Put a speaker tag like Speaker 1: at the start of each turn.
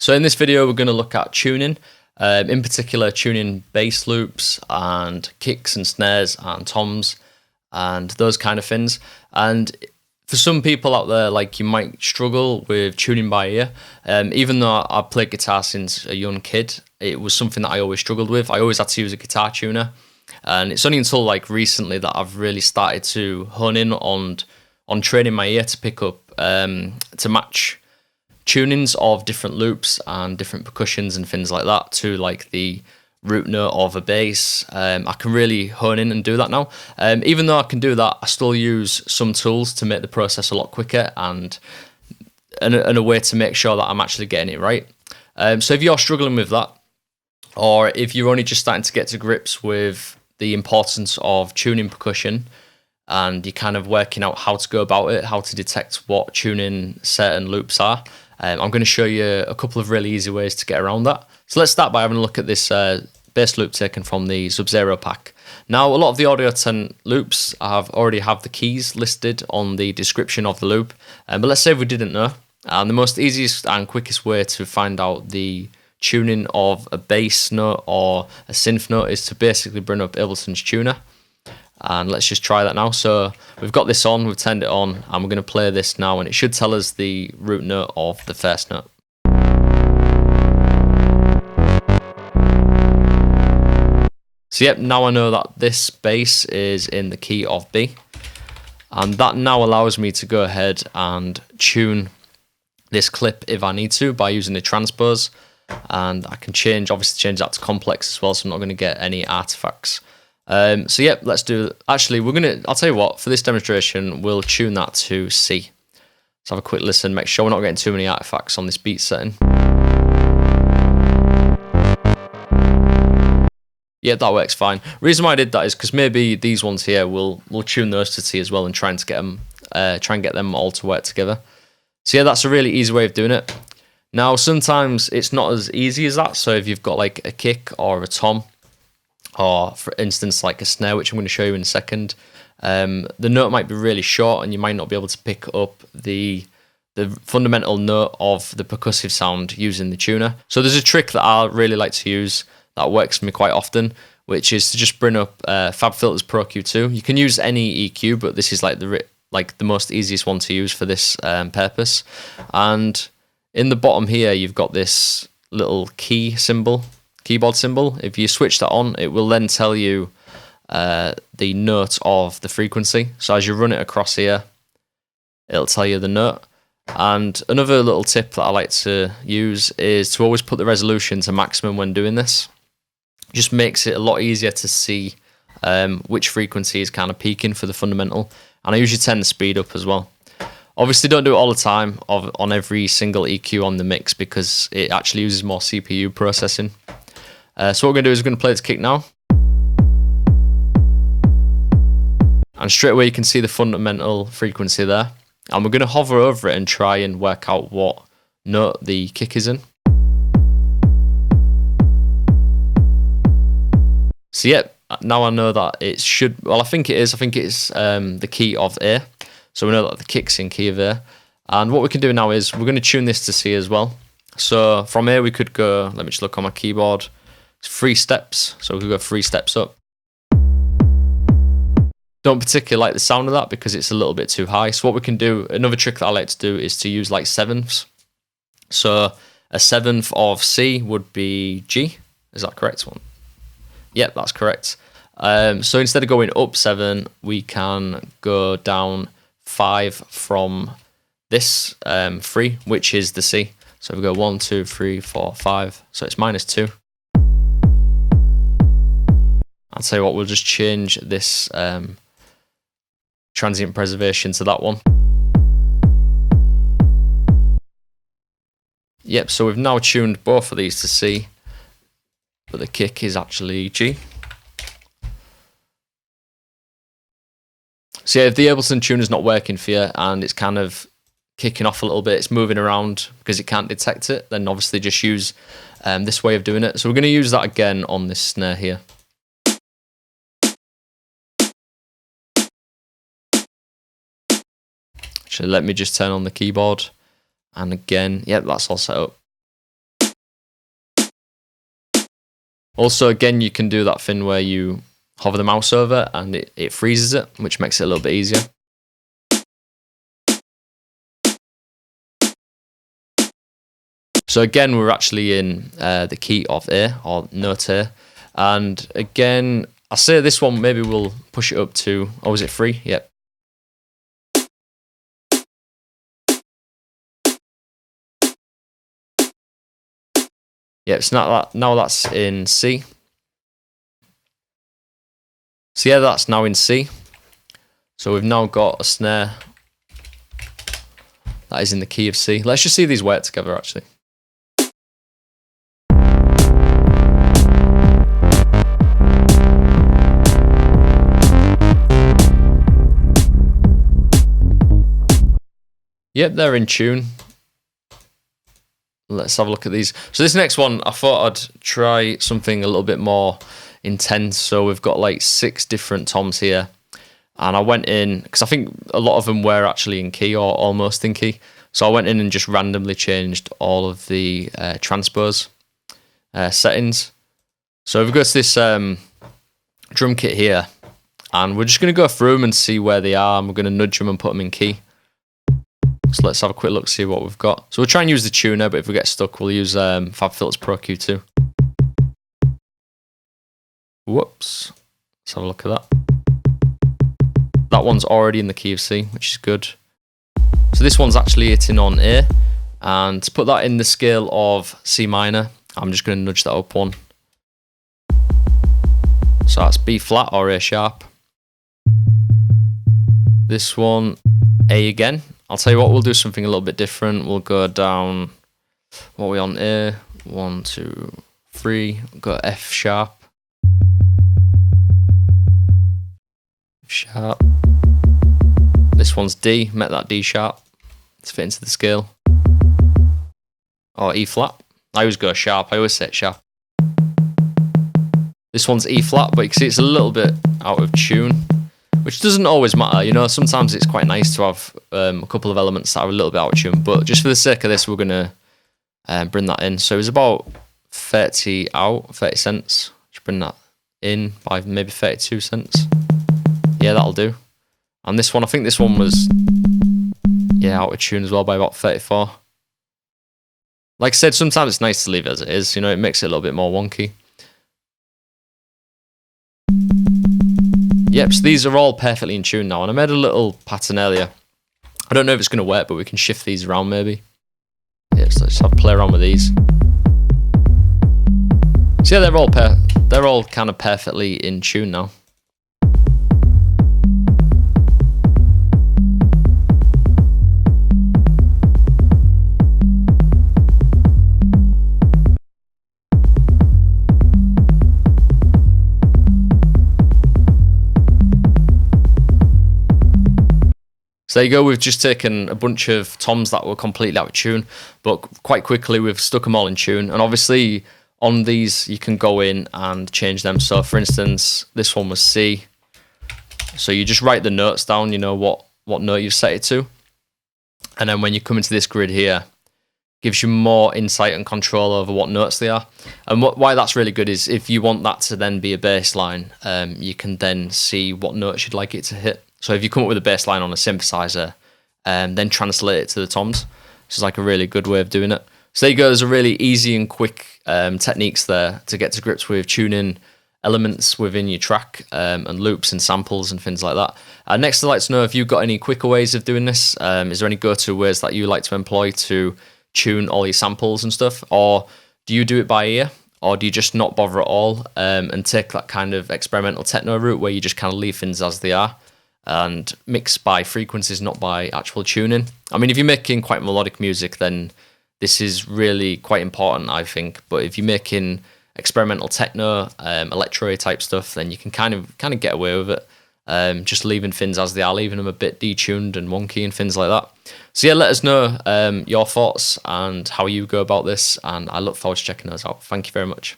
Speaker 1: So in this video, we're going to look at tuning, in particular tuning bass loops and kicks and snares and toms and those kind of things. And for some people out there, like, you might struggle with tuning by ear. Even though I've played guitar since a young kid, it was something that I always struggled with. I always had to use a guitar tuner. And it's only until like recently that I've really started to hone in on training my ear to pick up, to match tunings of different loops and different percussions and things like that to like the root note of a bass. I can really hone in and do that now. Even though I can do that, I still use some tools to make the process a lot quicker and a way to make sure that I'm actually getting it right. So if you're struggling with that, or if you're only just starting to get to grips with the importance of tuning percussion and you're kind of working out how to go about it, how to detect what tuning certain loops are, I'm going to show you a couple of really easy ways to get around that. So let's start by having a look at this bass loop taken from the Sub-Zero pack. Now, a lot of the Audiotent loops already have the keys listed on the description of the loop, but let's say if we didn't know. And the most easiest and quickest way to find out the tuning of a bass note or a synth note is to basically bring up Ableton's tuner. And let's just try that now. So we've got this on, we've turned it on, and we're going to play this now, and it should tell us the root note of the first note. So yep, now I know that this bass is in the key of B, and that now allows me to go ahead and tune this clip if I need to by using the transpose, and I can obviously change that to complex as well, so I'm not going to get any artifacts. So yep, let's do. Actually, I'll tell you what. For this demonstration, we'll tune that to C. Let's have a quick listen. Make sure we're not getting too many artifacts on this beat setting. Yeah, that works fine. Reason why I did that is because maybe these ones here we'll tune those to C as well and try and get them all to work together. So yeah, that's a really easy way of doing it. Now, sometimes it's not as easy as that. So if you've got like a kick or a tom, or for instance like a snare, which I'm going to show you in a second, the note might be really short and you might not be able to pick up the fundamental note of the percussive sound using the tuner. So there's a trick that I really like to use that works for me quite often, which is to just bring up FabFilter Pro-Q2. You can use any EQ, but this is like the most easiest one to use for this purpose. And in the bottom here, you've got this little keyboard symbol. If you switch that on, it will then tell you the note of the frequency. So as you run it across here, it'll tell you the note. And another little tip that I like to use is to always put the resolution to maximum when doing this. It just makes it a lot easier to see which frequency is kind of peaking for the fundamental. And I usually tend to speed up as well. Obviously, don't do it all the time on every single EQ on the mix because it actually uses more CPU processing. So what we're going to do is we're going to play this kick now. And straight away you can see the fundamental frequency there. And we're going to hover over it and try and work out what note the kick is in. So yep, now I know that it should, well I think it is the key of A. So we know that the kick's in key of A. And what we can do now is we're going to tune this to C as well. So from here we could go, let me just look on my keyboard. 3 steps, so we could go 3 steps up. Don't particularly like the sound of that because it's a little bit too high. So what we can do, another trick that I like to do is to use like sevenths. So a seventh of C would be G. Is that correct one? Yep, that's correct. So instead of going up 7, we can go down 5 from this 3, which is the C. So we go 1, 2, 3, 4, 5. So it's -2. I'll tell you what, we'll just change this transient preservation to that one. Yep, so we've now tuned both of these to C, but the kick is actually G. So yeah, if the Ableton tuner is not working for you and it's kind of kicking off a little bit, it's moving around because it can't detect it, then obviously just use this way of doing it. So we're going to use that again on this snare here. Actually, let me just turn on the keyboard. And again, yep, that's all set up. Also, again, you can do that thing where you hover the mouse over and it freezes it, which makes it a little bit easier. So again, we're actually in the key of A, or note A. And again, I say this one, maybe we'll push it up to, oh, is it 3? Yep. Yep, so now that's in C. So yeah, that's now in C. So we've now got a snare that is in the key of C. Let's just see these work together, actually. Yep, they're in tune. Let's have a look at these. So this next one, I thought I'd try something a little bit more intense. So we've got like 6 different toms here. And I went in, because I think a lot of them were actually in key or almost in key. So I went in and just randomly changed all of the transpose settings. So if we go to this drum kit here, and we're just going to go through them and see where they are, and we're going to nudge them and put them in key. So let's have a quick look, see what we've got. So we'll try and use the tuner, but if we get stuck, we'll use FabFilter Pro-Q2. Whoops. Let's have a look at that. That one's already in the key of C, which is good. So this one's actually hitting on A. And to put that in the scale of C minor, I'm just going to nudge that up one. So that's B flat or A sharp. This one, A again. I'll tell you what, we'll do something a little bit different. We'll go down, what are we on, A? 1, 2, 3. We'll go F sharp. F sharp. This one's D, met that D sharp. Let's fit into the scale. Or E flat. I always go sharp, I always say it sharp. This one's E flat, but you can see it's a little bit out of tune. Which doesn't always matter, you know, sometimes it's quite nice to have a couple of elements that are a little bit out of tune, but just for the sake of this, we're going to bring that in. So it's about 30 cents. Just bring that in by maybe 32 cents. Yeah, that'll do. And this one, I think this one was, yeah, out of tune as well by about 34. Like I said, sometimes it's nice to leave it as it is, you know, it makes it a little bit more wonky. Yep, so these are all perfectly in tune now, and I made a little pattern earlier. I don't know if it's going to work, but we can shift these around maybe. Yeah, so let's have a play around with these. So yeah, they're all kind of perfectly in tune now. So there you go, we've just taken a bunch of toms that were completely out of tune, but quite quickly we've stuck them all in tune. And obviously on these, you can go in and change them. So for instance, this one was C. So you just write the notes down, you know, what note you've set it to. And then when you come into this grid here, it gives you more insight and control over what notes they are. And why that's really good is if you want that to then be a bass line, you can then see what notes you'd like it to hit. So if you come up with a bass line on a synthesizer, then translate it to the toms. This is like a really good way of doing it. So there you go, there's a really easy and quick techniques there to get to grips with tuning elements within your track and loops and samples and things like that. Next, I'd like to know if you've got any quicker ways of doing this. Is there any go-to ways that you like to employ to tune all your samples and stuff? Or do you do it by ear? Or do you just not bother at all and take that kind of experimental techno route where you just kind of leave things as they are? And mix by frequencies, not by actual tuning. I mean, if you're making quite melodic music, then this is really quite important, I think. But if you're making experimental techno, electro type stuff, then you can kind of get away with it. Just leaving things as they are, leaving them a bit detuned and wonky and things like that. So yeah, let us know your thoughts and how you go about this, and I look forward to checking those out. Thank you very much.